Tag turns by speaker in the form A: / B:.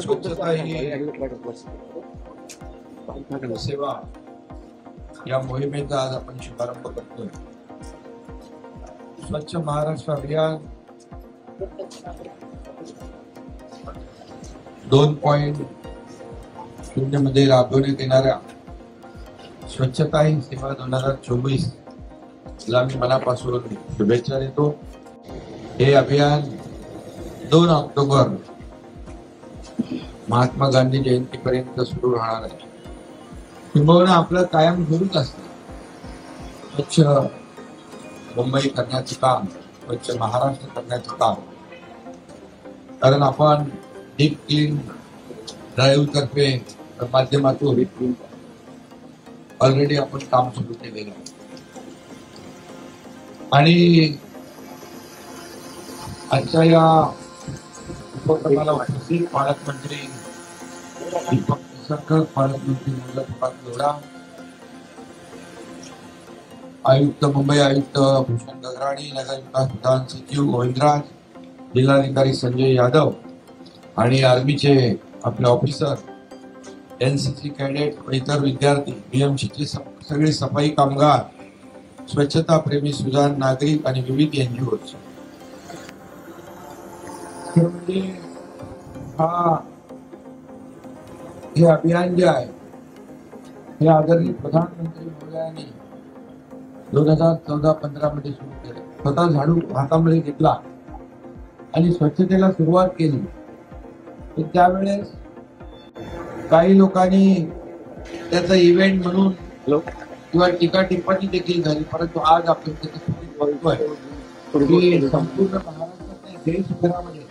A: स्वच्छता ही सेवा या मोहिमेचा आज आपण शुभारंभ करतोय. स्वच्छ महाराष्ट्र अभियान 2.0 मध्ये राबवण्यात येणाऱ्या स्वच्छता ही सेवा 2024 ला मी मनापासून शुभेच्छा देतो. हे अभियान 2 ऑक्टोबर महात्मा गांधी जयंतीपर्यंत सुरू राहणार आहे. किंबहुना आपलं कायम सुरूच असतं स्वच्छ मुंबई करण्याचं काम, स्वच्छ महाराष्ट्र करण्याचं काम. कारण आपण डीप क्लीन ड्राईव्ह तर्फे माध्यमातून ऑलरेडी आपण काम सुरू केलेलं आहे. आणि आजच्या या उपक्रमाला उपस्थित पालकमंत्री दीपक केसरकर, पालकमंत्री मुल्लफात लोढा, आयुक्त मुंबई आयुक्त भूषण गगराणी, नगर विकास प्रधान सचिव गोविंदराज, जिल्हाधिकारी संजय यादव आणि आर्मीचे आपले ऑफिसर, एनसीसी कॅडेट व इतर विद्यार्थी, बीएमसीचे सगळे सफाई कामगार, स्वच्छता प्रेमी सुजाण नागरिक आणि विविध एनजीओ. म्हणजे हे अभियान जे आहे हे आदरणीय प्रधानमंत्री महोदयांनी 2014-15 मध्ये सुरू केलं. स्वतः झाडू हातामध्ये घेतला आणि स्वच्छतेला सुरुवात केली. तर त्यावेळेस काही लोकांनी त्याचा इव्हेंट म्हणून किंवा टीका टिप्पणी देखील झाली. परंतु आज आपण त्याची बघतोय की संपूर्ण महाराष्ट्रात देशभरामध्ये